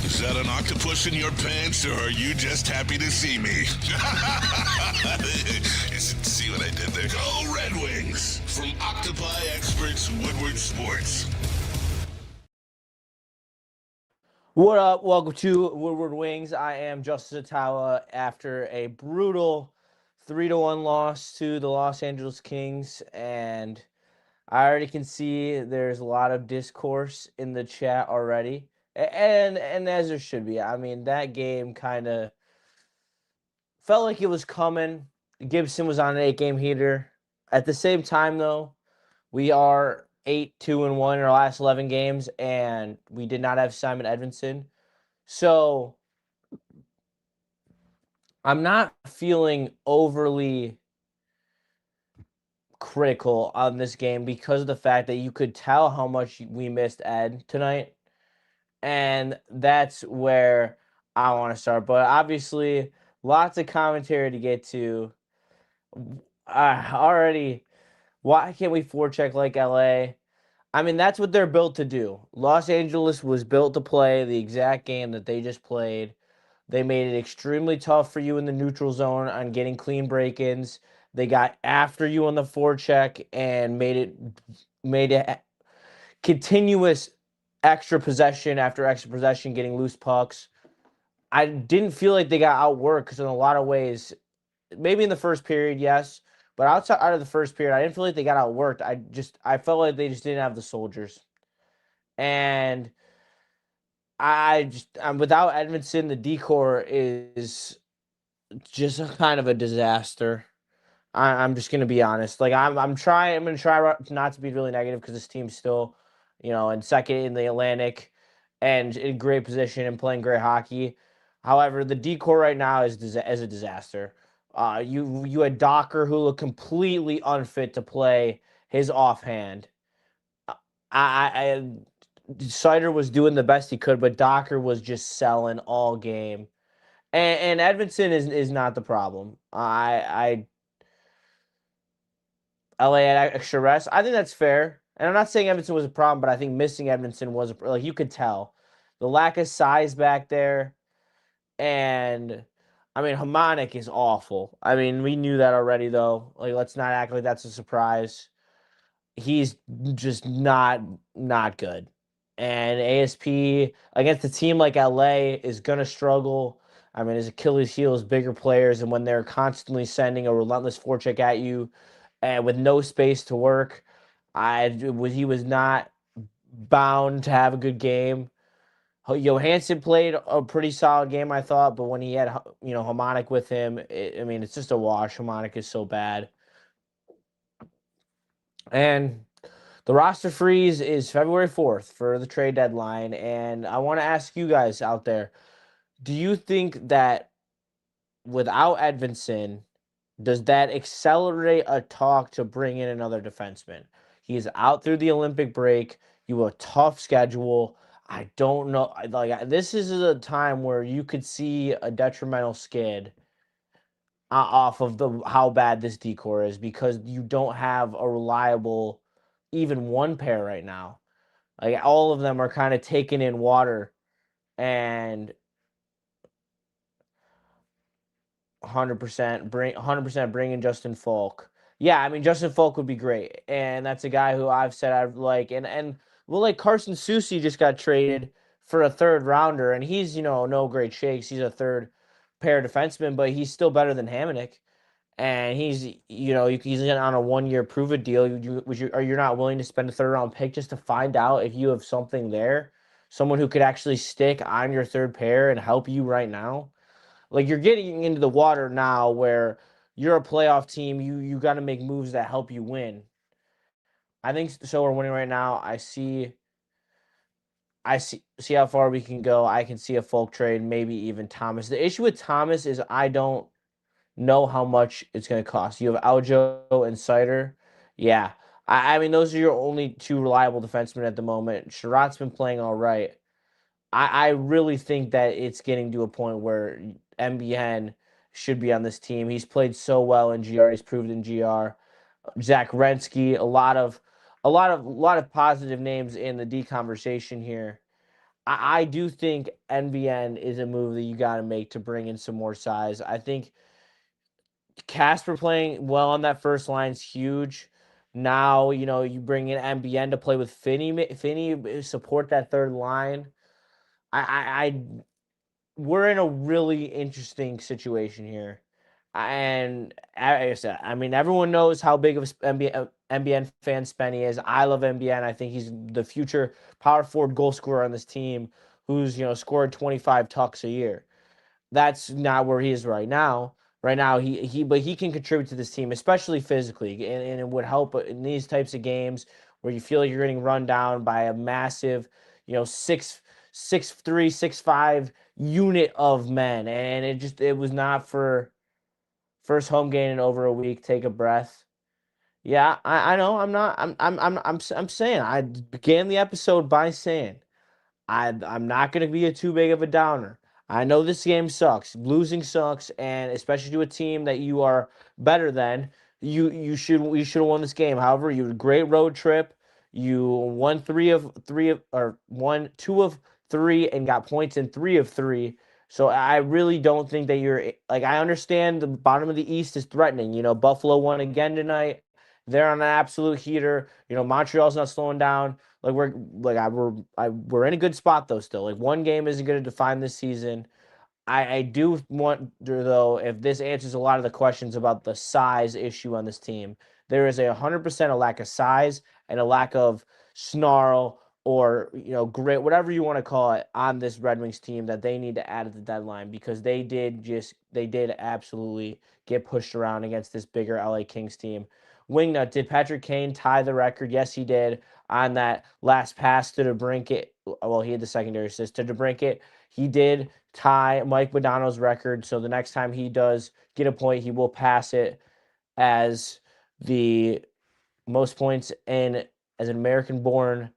Is that an octopus in your pants, or are you just happy to see me? See what I did there? Go Red Wings! From Octopi Experts Woodward Sports. What up? Welcome to Woodward Wings. I am Justin Satawa after a brutal 3-1 loss to the Los Angeles Kings, and I already can see there's a lot of discourse in the chat already. And as there should be. I mean, that game kind of felt like it was coming. Gibson was on an 8-game heater. At the same time, though, we are 8-2-1 in our last 11 games, and we did not have Simon Edvinsson. So I'm not feeling overly critical on this game because of the fact that you could tell how much we missed Ed tonight. And that's where I want to start. But obviously, lots of commentary to get to. Already, why can't we forecheck like LA? I mean, that's what they're built to do. Los Angeles was built to play the exact game that they just played. They made it extremely tough for you in the neutral zone on getting clean break-ins. They got after you on the forecheck and made it continuous extra possession after extra possession, getting loose pucks. I didn't feel like they got outworked because in a lot of ways, maybe in the first period, yes, but out of the first period, I didn't feel like they got outworked. I felt like they just didn't have the soldiers, and I'm without Edmondson, the decor is just a kind of a disaster. I'm just gonna be honest. Like I'm gonna try not to be really negative because this team's still, in second in the Atlantic, and in great position and playing great hockey. However, the decor right now is a disaster. You had Docker who looked completely unfit to play his offhand. Uh, I Sider was doing the best he could, but Docker was just selling all game. And Edmondson is not the problem. LA had extra rest. I think that's fair. And I'm not saying Edmondson was a problem, but I think missing Edmondson was like you could tell the lack of size back there. And I mean, Hamonic is awful. I mean, we knew that already, though. Like, let's not act like that's a surprise. He's just not good. And ASP against a team like LA is gonna struggle. I mean, his Achilles heel is bigger players, and when they're constantly sending a relentless forecheck at you, and with no space to work, he was not bound to have a good game. Johansson played a pretty solid game, I thought, but when he had Hamonic with him, I mean, it's just a wash. Hamonic is so bad, and the roster freeze is February 4th for the trade deadline, and I want to ask you guys out there, do you think that without Edvinson, does that accelerate a talk to bring in another defenseman? He's out through the Olympic break. You have a tough schedule. I don't know. Like this is a time where you could see a detrimental skid off of the how bad this decor is because you don't have a reliable even one pair right now. Like all of them are kind of taking in water and 100% bringing Justin Falk. Yeah, I mean Justin Falk would be great, and that's a guy who I've said I've like, and well, like Carson Soucy just got traded for a third rounder, and he's no great shakes. He's a third pair defenseman, but he's still better than Hamonic, and he's on a 1-year prove it deal. You're not willing to spend a third round pick just to find out if you have something there, someone who could actually stick on your third pair and help you right now. Like you're getting into the water now where you're a playoff team. You got to make moves that help you win. I think so. We're winning right now. I see how far we can go. I can see a Folk trade, maybe even Thomas. The issue with Thomas is I don't know how much it's going to cost. You have Aljo and Cider. Yeah. I mean, those are your only two reliable defensemen at the moment. Sherratt's been playing all right. I really think that it's getting to a point where MBN should be on this team. He's played so well in GR. He's proved in GR. Zach Rensky, a lot of positive names in the D conversation here. I do think NBN is a move that you got to make to bring in some more size. I think Casper playing well on that first line is huge. Now, you bring in MBN to play with Finney support that third line. I we're in a really interesting situation here. And I said, I mean, everyone knows how big of NBN fan Spenny is. I love NBN. I think he's the future power forward goal scorer on this team who's, scored 25 tucks a year. That's not where he is right now. Right now, but he can contribute to this team, especially physically, and it would help in these types of games where you feel like you're getting run down by a massive, 6'3", 6'5" unit of men, and it was not for first home game in over a week. Take a breath. Yeah, I know. I'm not. I'm saying I began the episode by saying I'm not going to be too big of a downer. I know this game sucks. Losing sucks, and especially to a team that you are better than, you should have won this game. However, you had a great road trip. You won won 2 of 3 and got points in 3 of 3. So I really don't think that you're like, I understand the bottom of the East is threatening. Buffalo won again tonight. They're on an absolute heater. Montreal's not slowing down. Like we're in a good spot though still. Like one game isn't going to define this season. I do wonder though if this answers a lot of the questions about the size issue on this team. There is 100% a lack of size and a lack of snarl or grit, whatever you want to call it, on this Red Wings team that they need to add at the deadline because they did absolutely get pushed around against this bigger LA Kings team. Wingnut, did Patrick Kane tie the record? Yes, he did on that last pass to DeBrincat. Well, he had the secondary assist to DeBrincat. He did tie Mike Modano's record. So the next time he does get a point, he will pass it as the most points as an American-born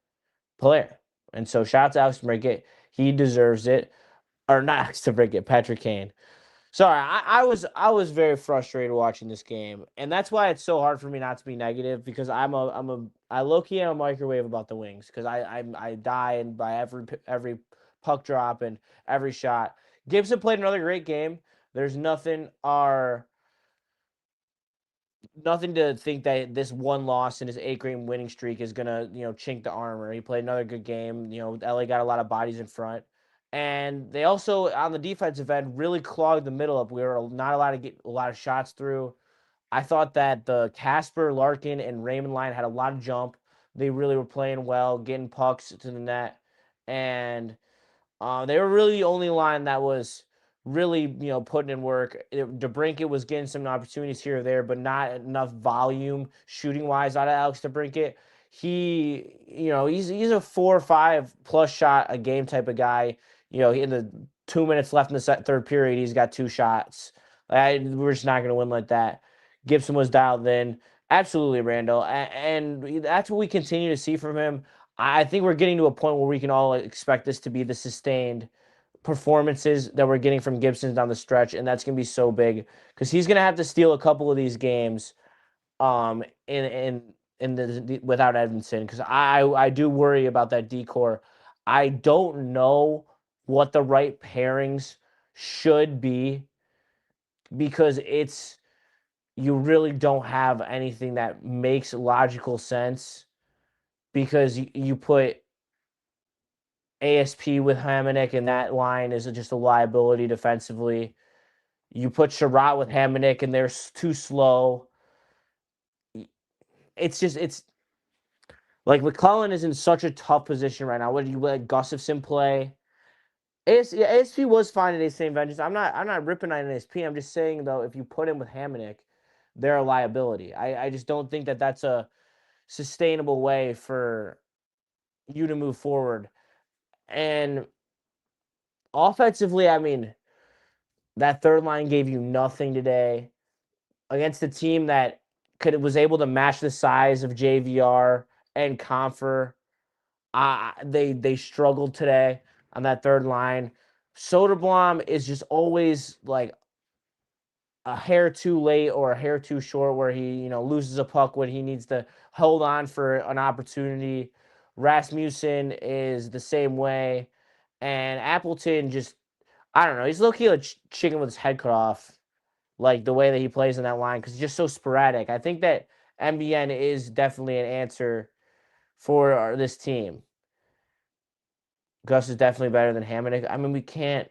player. And so shout out to Alex DeBrincat. He deserves it. Or not Alex DeBrincat, Patrick Kane. Sorry, I was very frustrated watching this game, and that's why it's so hard for me not to be negative because I low key am a microwave about the Wings because I die and by every puck drop and every shot. Gibson played another great game. There's nothing to think that this one loss in his 8-game winning streak is gonna chink the armor. He played another good game. LA got a lot of bodies in front. And they also, on the defensive end, really clogged the middle up. We were not allowed to get a lot of shots through. I thought that the Casper, Larkin, and Raymond line had a lot of jump. They really were playing well, getting pucks to the net. And they were really the only line that was really, putting in work. DeBrincat was getting some opportunities here or there, but not enough volume shooting-wise out of Alex DeBrincat. He's a 4 or 5 plus shot a game type of guy. In the 2 minutes left in the third period, he's got 2 shots. We're just not going to win like that. Gibson was dialed in. Absolutely, Randall. And that's what we continue to see from him. I think we're getting to a point where we can all expect this to be the sustained performances that we're getting from Gibson down the stretch, and that's going to be so big because he's going to have to steal a couple of these games without Edmondson because I do worry about that decor. I don't know what the right pairings should be because you really don't have anything that makes logical sense because you put ASP with Hamonic and that line is just a liability defensively. You put Sherratt with Hamonic and they're too slow. It's like McClellan is in such a tough position right now. What do you let Gustafson play? ASP was fine in St. Vengeance. I'm not ripping on ASP. I'm just saying though, if you put him with Hamonic, they're a liability. I just don't think that that's a sustainable way for you to move forward. And offensively, I mean, that third line gave you nothing today against a team that was able to match the size of JVR and Confer. They struggled today on that third line. Soderblom is just always like a hair too late or a hair too short where he loses a puck when he needs to hold on for an opportunity. Rasmussen is the same way. And Appleton just, I don't know, he's low key like chicken with his head cut off, like the way that he plays in that line because he's just so sporadic. I think that MBN is definitely an answer for this team. Gus is definitely better than Hammond. I mean, we can't.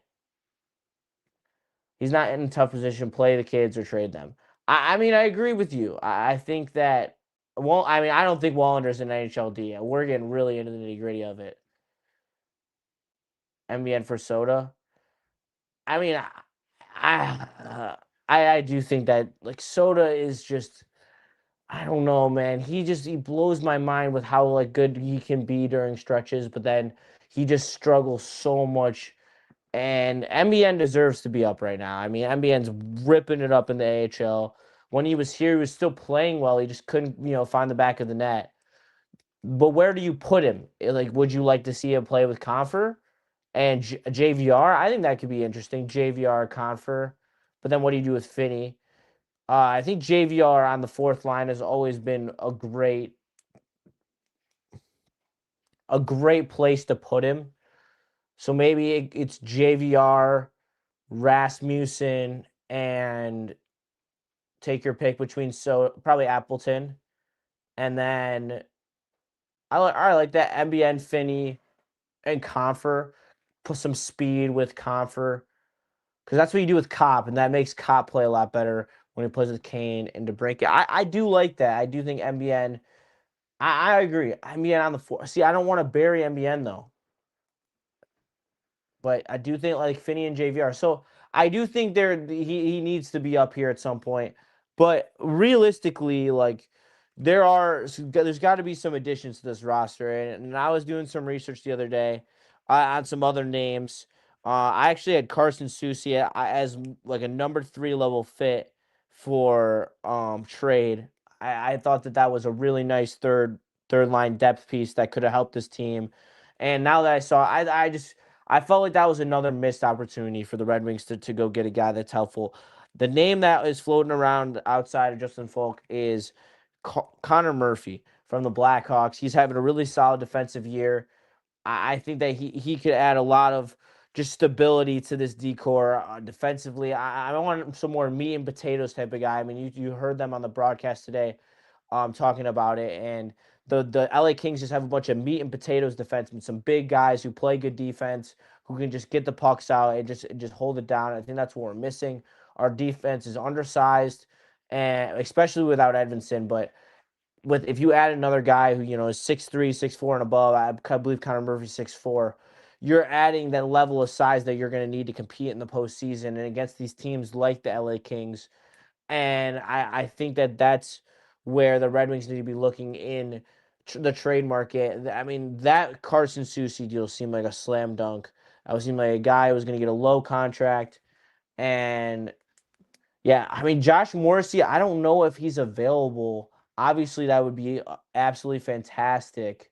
He's not in a tough position. Play the kids or trade them. I mean, I agree with you. I think that. Well, I mean, I don't think Wallender's an NHLD. We're getting really into the nitty gritty of it. MBN for Soda. I mean, I do think that like Soda is just. I don't know, man. He blows my mind with how like good he can be during stretches, but then he just struggles so much. And MBN deserves to be up right now. I mean, MBN's ripping it up in the AHL. When he was here, he was still playing well. He just couldn't, find the back of the net. But where do you put him? Like, would you like to see him play with Confer and JVR? I think that could be interesting. JVR Confer. But then what do you do with Finney? I think JVR on the fourth line has always been a great place to put him. So maybe it's JVR, Rasmussen, and take your pick between probably Appleton, and then I like that MBN Finney and Confer. Put some speed with Confer because that's what you do with Cop, and that makes Cop play a lot better when he plays with Kane and DeBrincat. I do like that. I do think MBN. I agree. MBN on the floor. See, I don't want to bury MBN though. But I do think like Finney and JVR. So I do think he needs to be up here at some point. But realistically, like there's got to be some additions to this roster. And I was doing some research the other day on some other names. I actually had Carson Soucy as like a number 3 level fit for trade. I thought that was a really nice third line depth piece that could have helped this team. And now that I saw, I felt like that was another missed opportunity for the Red Wings to go get a guy that's helpful. The name that is floating around outside of Justin Falk is Connor Murphy from the Blackhawks. He's having a really solid defensive year. I think that he could add a lot of just stability to this decor defensively. I want some more meat and potatoes type of guy. I mean, you heard them on the broadcast today talking about it, and the LA Kings just have a bunch of meat and potatoes defensemen, some big guys who play good defense, who can just get the pucks out and just hold it down. I think that's what we're missing. Our defense is undersized, and especially without Edvinsson. But if you add another guy who is 6'3", 6'4", and above, I believe Connor Murphy's 6'4", you're adding that level of size that you're going to need to compete in the postseason and against these teams like the LA Kings. And I think that's where the Red Wings need to be looking in the trade market. I mean, that Carson Soucy deal seemed like a slam dunk. I was seemed like a guy who was going to get a low contract. And yeah, I mean, Josh Morrissey, I don't know if he's available. Obviously, that would be absolutely fantastic.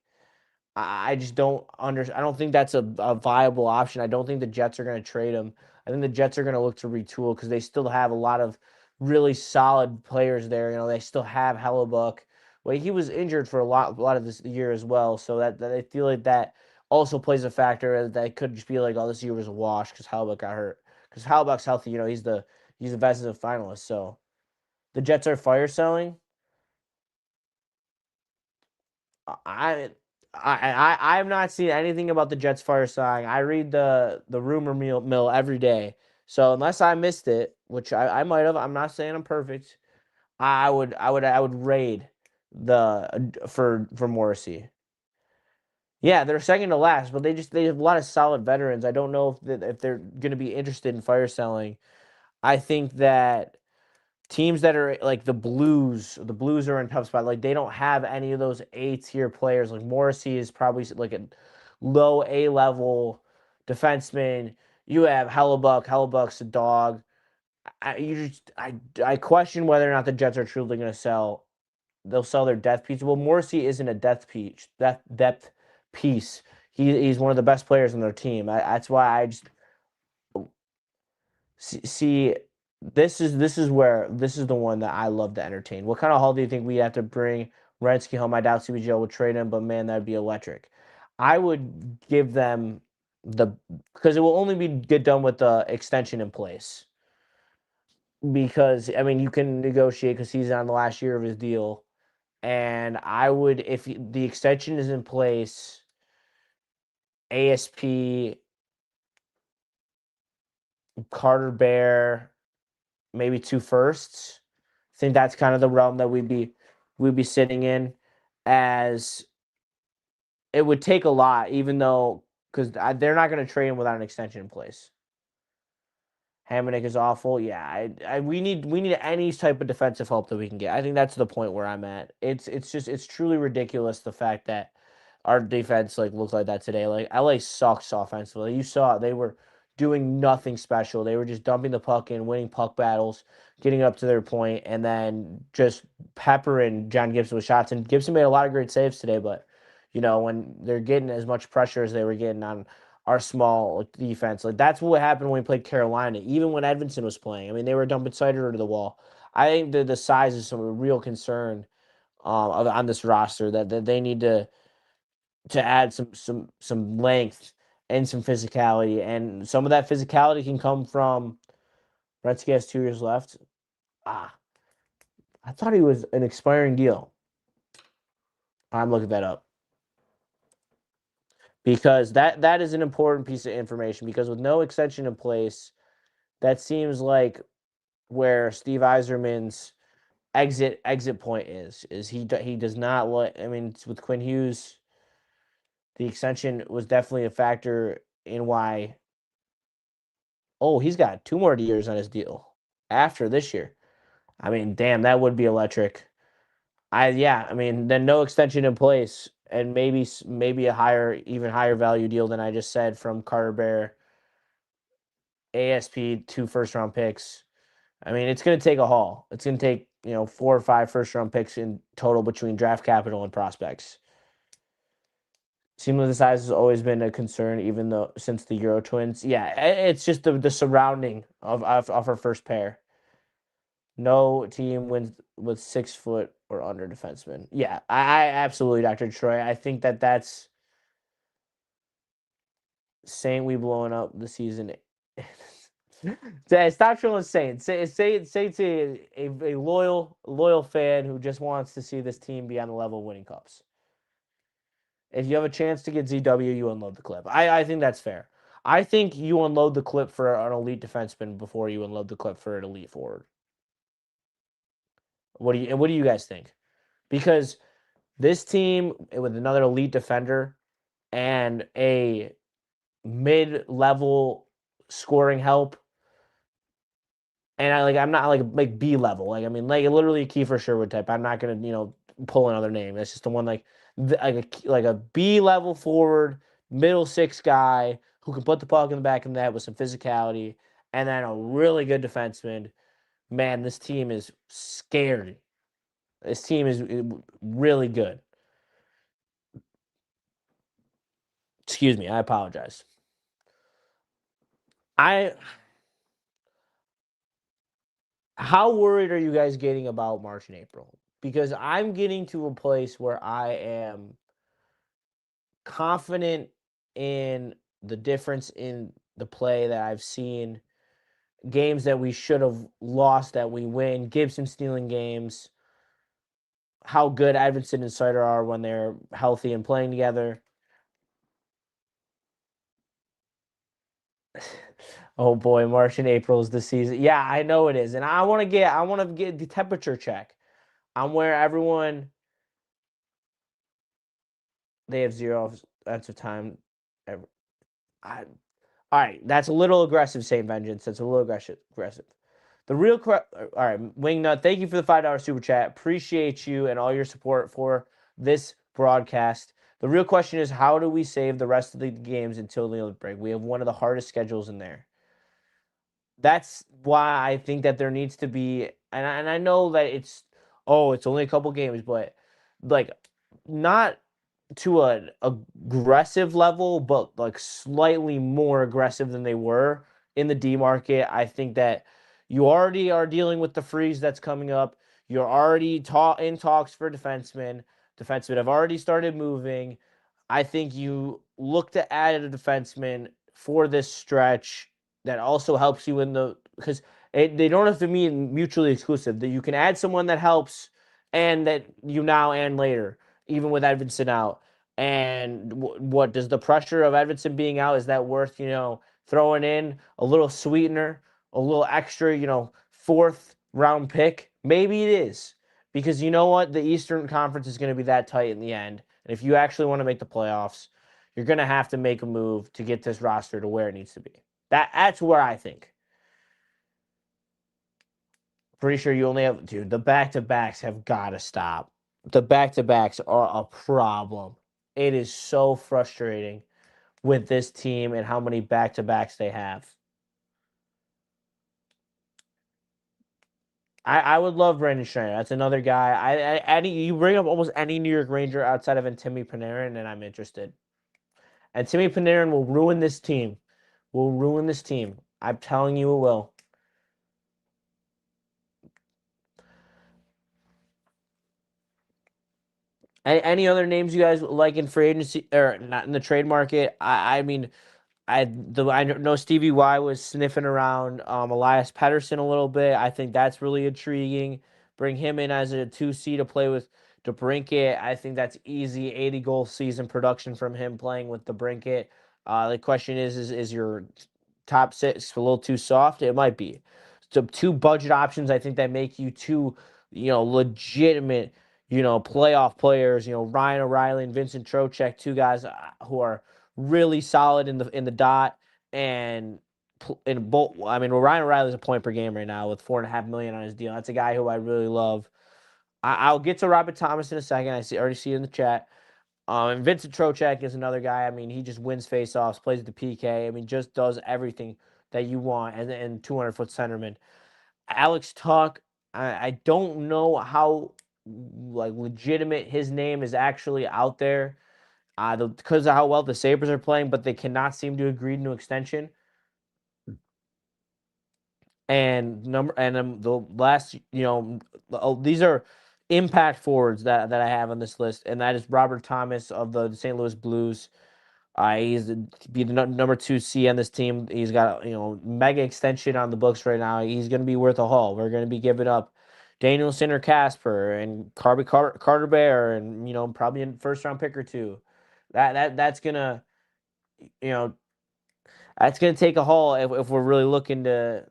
I just don't I don't think that's a viable option. I don't think the Jets are going to trade him. I think the Jets are going to look to retool because they still have a lot of really solid players there. They still have Hellebuck. Well, he was injured for a lot of this year as well, so that I feel like that also plays a factor. That could just be like, oh, this year was a wash because Hellebuck got hurt. Because Hellebuck's healthy, he's the best of finalist. So the Jets are fire selling. I have not seen anything about the Jets fire selling. I read the rumor mill every day. So unless I missed it, which I might have, I'm not saying I'm perfect. I would raid for Morrissey. Yeah, they're second to last, but they have a lot of solid veterans. I don't know if they're going to be interested in fire selling. I think that teams that are like the Blues are in a tough spot. Like they don't have any of those A-tier players. Like Morrissey is probably like a low A-level defenseman. You have Hellebuck. Hellebuck's a dog. I question whether or not the Jets are truly going to sell. They'll sell their depth piece. Well, Morrissey isn't a depth piece. He's one of the best players on their team. That's why I just see. This is the one that I love to entertain. What kind of haul do you think we have to bring Renski home? I doubt CBJ will trade him, but man, that'd be electric. I would give them because it will only get done with the extension in place. Because I mean, you can negotiate because he's on the last year of his deal, and I would if the extension is in place, ASP, Carter Bear, maybe 2 firsts. I think that's kind of the realm that we'd be sitting in, as it would take a lot, even though because they're not going to trade him without an extension in place. Hamannik is awful. Yeah, we need any type of defensive help that we can get. I think that's the point where I'm at. It's truly ridiculous the fact that our defense looked like that today. Like LA sucks offensively. You saw they were doing nothing special. They were just dumping the puck in, winning puck battles, getting up to their point, and then just peppering John Gibson with shots. And Gibson made a lot of great saves today, but when they're getting as much pressure as they were getting on our small defense. That's what happened when we played Carolina. Even when Edmondson was playing, I mean, they were dumping Sider to the wall. I think the size is some real concern on this roster that they need to add some length and some physicality, and some of that physicality can come from Gretzky has 2 years left. I thought he was an expiring deal. I'm looking that up because that is an important piece of information, because with no extension in place, that seems like where Steve Yzerman's exit point is he does not let. I mean, with Quinn Hughes, the extension was definitely a factor in why. Oh, he's got 2 more years on his deal after this year. I mean, damn, that would be electric. I mean, then no extension in place, and maybe a even higher value deal than I just said from Carter Bear, ASP, 2 first round picks. I mean, it's going to take a haul. It's going to take 4 or 5 first-round picks in total between draft capital and prospects. Team the size has always been a concern, even though since the Euro Twins. Yeah, it's just the surrounding of our first pair. No team wins with 6 foot or under defensemen. Yeah, I absolutely, Dr. Troy. I think that's saying we blowing up the season. Stop trolling Saints. Say to a loyal fan who just wants to see this team be on the level of winning cups. If you have a chance to get ZW, you unload the clip. I think that's fair. I think you unload the clip for an elite defenseman before you unload the clip for an elite forward. What do you guys think? Because this team with another elite defender and a mid-level scoring help, and I'm not like B level. I mean, literally a Kiefer Sherwood type. I'm not gonna pull another name. That's just the one like a B level forward, middle six guy who can put the puck in the back of the net with some physicality, and then a really good defenseman. Man, this team is scary. This team is really good. Excuse me, I apologize. How worried are you guys getting about March and April? Because I'm getting to a place where I am confident in the difference in the play that I've seen. Games that we should have lost that we win. Gibson stealing games. How good Edmondson and Sider are when they're healthy and playing together. Oh boy, March and April is the season. Yeah, I know it is, and I want to get the temperature check. I'm where everyone they have 0 offensive time. All right, that's a little aggressive, Saint Vengeance. That's a little aggressive. The real all right, Wingnut. Thank you for the $5 super chat. Appreciate you and all your support for this broadcast. The real question is, how do we save the rest of the games until the Olympic break? We have one of the hardest schedules in there. That's why I think that there needs to be, and I know that it's only a couple games, but not to an aggressive level, but slightly more aggressive than they were in the D market. I think that you already are dealing with the freeze that's coming up. You're already in talks for defensemen. Defensemen have already started moving. I think you look to add a defenseman for this stretch that also helps you in the because they don't have to be mutually exclusive. That you can add someone that helps and that you now and later, even with Edvinsson out. And what does the pressure of Edvinsson being out, is that worth throwing in a little sweetener, a little extra fourth round pick? Maybe it is, because you know what, the Eastern Conference is going to be that tight in the end. And if you actually want to make the playoffs, you're going to have to make a move to get this roster to where it needs to be. That's where I think. Pretty sure you only have, dude, the back-to-backs have got to stop. The back-to-backs are a problem. It is so frustrating with this team and how many back-to-backs they have. I would love Brandon Schneider. That's another guy. You bring up almost any New York Ranger outside of Timmy Panarin, and I'm interested. And Timmy Panarin will ruin this team. Will ruin this team. I'm telling you it will. Any other names you guys like in free agency or not in the trade market? I mean, I know Stevie Y was sniffing around Elias Pettersson a little bit. I think that's really intriguing. Bring him in as a 2C to play with DeBrincat. I think that's easy. 80-goal season production from him playing with DeBrincat. The question is your top six a little too soft? It might be. So two budget options, I think, that make you two, legitimate, playoff players. Ryan O'Reilly and Vincent Trocheck, two guys who are really solid in the dot, and in both. I mean, Ryan O'Reilly's a point per game right now with $4.5 million on his deal. That's a guy who I really love. I'll get to Robert Thomas in a second. Already see it in the chat. And Vincent Trocheck is another guy. I mean, he just wins faceoffs, plays the PK. I mean, just does everything that you want, and 200-foot centerman. Alex Tuck, I don't know how legitimate his name is actually out there, because of how well the Sabres are playing, but they cannot seem to agree to an extension. And the last, these are impact forwards that I have on this list, and that is Robert Thomas of the St. Louis Blues. He's be the number 2C on this team. He's got mega extension on the books right now. He's going to be worth a haul. We're going to be giving up Daniel Sinner Casper and Carter Bear, and probably a first round pick or two. That's gonna you know that's gonna take a haul if we're really looking to.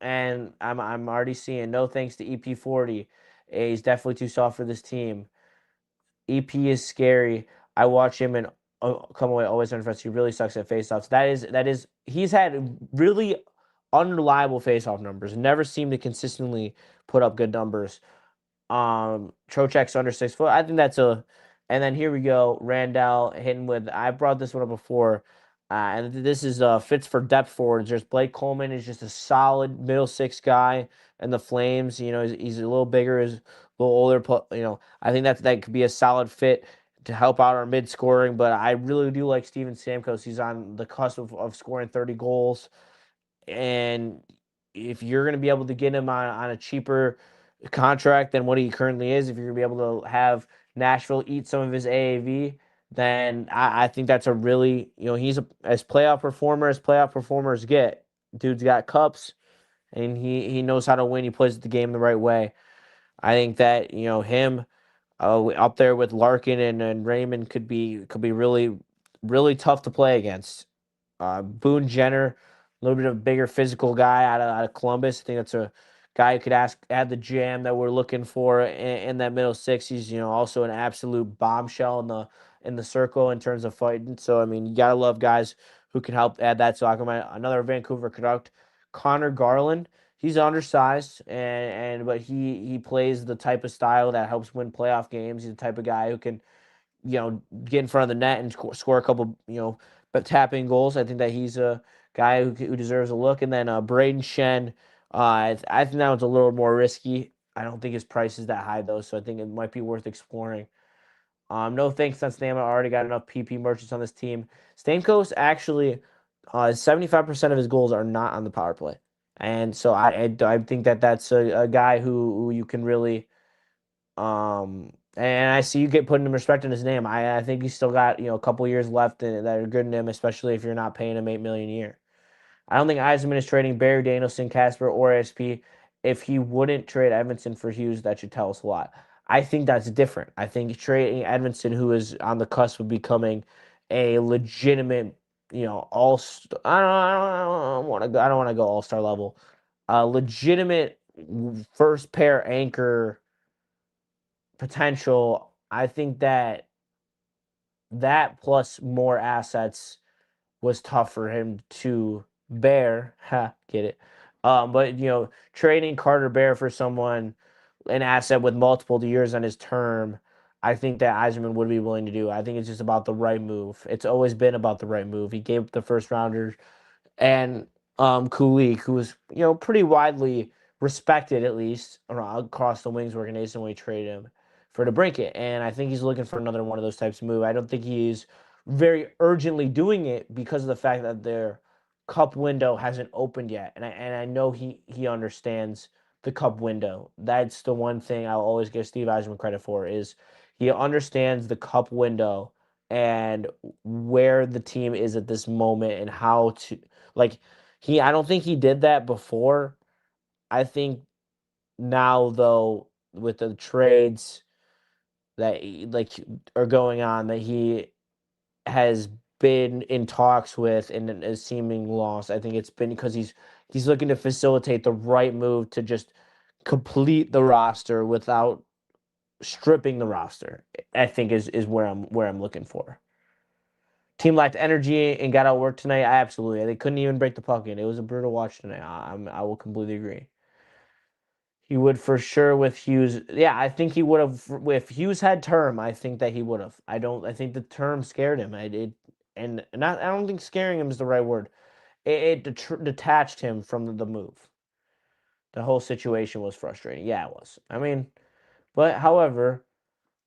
And I'm already seeing no thanks to EP40. He's definitely too soft for this team. EP is scary. I watch him and come away always unimpressed. He really sucks at faceoffs. That is he's had really unreliable faceoff numbers. Never seemed to consistently put up good numbers. Trocheck's under 6 foot. I think that's and then here we go. Randall hitting with. I brought this one up before. And this is fits for depth forwards. There's Blake Coleman is just a solid middle six guy, and the Flames. He's a little bigger, is a little older. I think that could be a solid fit to help out our mid scoring. But I really do like Steven Stamkos. He's on the cusp of scoring 30 goals, and if you're going to be able to get him on a cheaper contract than what he currently is, if you're going to be able to have Nashville eat some of his AAV, then I think that's a really, he's as playoff performer as playoff performers get. Dude's got cups, and he knows how to win. He plays the game the right way. I think that him up there with Larkin and Raymond could be really really tough to play against. Boone Jenner, a little bit of a bigger physical guy out of Columbus. I think that's a guy who could add the jam that we're looking for in that middle six. He's also an absolute bombshell in the circle in terms of fighting. So I mean, you gotta love guys who can help add that. So I come another Vancouver Canuck, Connor Garland. He's undersized, but he plays the type of style that helps win playoff games. He's the type of guy who can get in front of the net and score a couple, but tapping goals. I think that he's a guy who deserves a look. And then Braden Shen, I think that one's a little more risky. I don't think his price is that high, though, so I think it might be worth exploring. No thanks on Stamkos. I already got enough PP merchants on this team. Stamkos actually, 75% of his goals are not on the power play. And so I think that's a guy who you can really And I see you get putting respect in his name. I think he's still got a couple years left that are good in him, especially if you're not paying him $8 million a year. I don't think Eisman is trading Barry Danielson, Casper, or ASP. If he wouldn't trade Edmondson for Hughes, that should tell us a lot. I think that's different. I think trading Edmondson, who is on the cusp of becoming a legitimate, all I don't want to go. I don't want to go all star level. A legitimate first pair anchor potential. I think that plus more assets was tough for him to bear. Ha, get it? But trading Carter Bear for someone, an asset with multiple years on his term, I think that Eiserman would be willing to do. I think it's just about the right move. It's always been about the right move. He gave up the first rounders and Kulik, who was pretty widely respected at least across the Wings organization when we traded him for DeBrincat, and I think he's looking for another one of those types of move. I don't think he's very urgently doing it because of the fact that their cup window hasn't opened yet, and I know he understands the cup window. That's the one thing I'll always give Steve Yzerman credit for is he understands the cup window and where the team is at this moment and how to like I don't think he did that before. I think now though with the trades that are going on that he has been in talks with and is seeming lost. I think it's been because he's looking to facilitate the right move to just complete the roster without stripping the roster. I think is where I'm looking for. Team lacked energy and got out work tonight. Absolutely, they couldn't even break the puck in. It was a brutal watch tonight. I will completely agree. He would for sure with Hughes. Yeah, I think he would have if Hughes had term. I think that he would have. I don't. I think the term scared him. I did, and not. I don't think scaring him is the right word. It detached him from the move. The whole situation was frustrating. Yeah, it was. I mean, but however,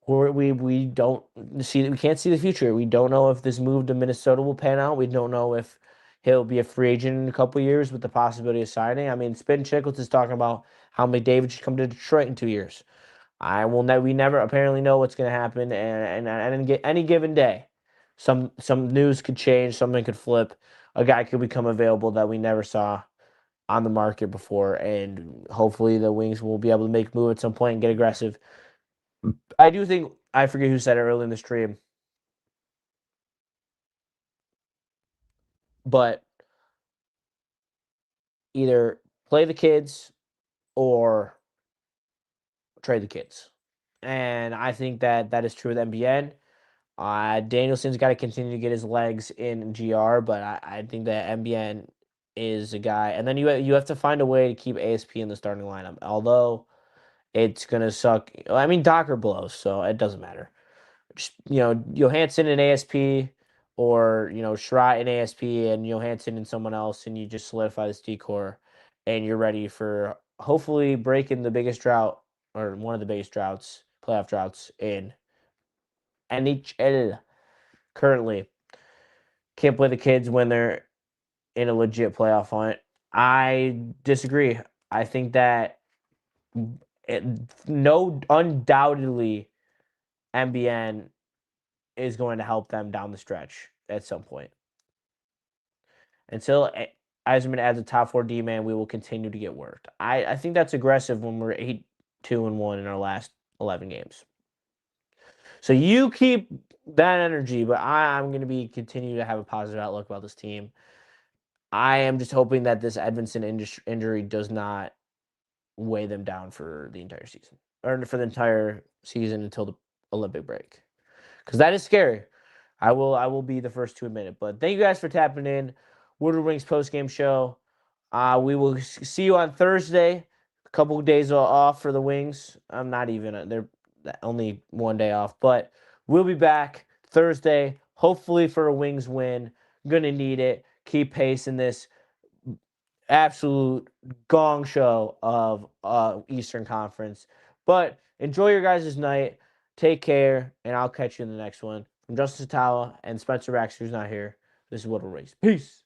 we don't see we can't see the future. We don't know if this move to Minnesota will pan out. We don't know if he'll be a free agent in a couple years with the possibility of signing. I mean, Spin Chicklets is talking about how McDavid should come to Detroit in 2 years. We never apparently know what's going to happen, and get any given day, some news could change, something could flip, a guy could become available that we never saw on the market before, and hopefully the Wings will be able to make a move at some point and get aggressive. I do think I forget who said it early in the stream, but either play the kids or trade the kids, and I think that is true with MBN. Danielson's got to continue to get his legs in GR, but I think that MBN is a guy, and then you have to find a way to keep ASP in the starting lineup. Although it's gonna suck. I mean, Docker blows, so it doesn't matter. Just, Johansson and ASP, or Schrott and ASP, and Johansson and someone else, and you just solidify this decor, and you're ready for hopefully breaking the biggest drought or one of the biggest droughts, playoff droughts in NHL currently. Can't play the kids when they're in a legit playoff hunt. I disagree. I think that it, no, undoubtedly, MBN is going to help them down the stretch at some point. Until Eiserman adds a top four D man, we will continue to get worked. I think that's aggressive when we're 8-2-1 in our last 11 games. So you keep that energy, but I'm going to be continue to have a positive outlook about this team. I am just hoping that this Edmondson injury does not weigh them down for the entire season, or for the entire season until the Olympic break, because that is scary. I will be the first to admit it. But thank you guys for tapping in. Woodward Wings post game show. We will see you on Thursday. A couple of days off for the Wings. I'm not even. They're only one day off, but we'll be back Thursday. Hopefully for a Wings win. Gonna need it. Keep pace in this absolute gong show of Eastern Conference. But enjoy your guys' night. Take care, and I'll catch you in the next one. From Justin Satawa and Spencer Raxter, who's not here. This is Woodward Wings. Peace.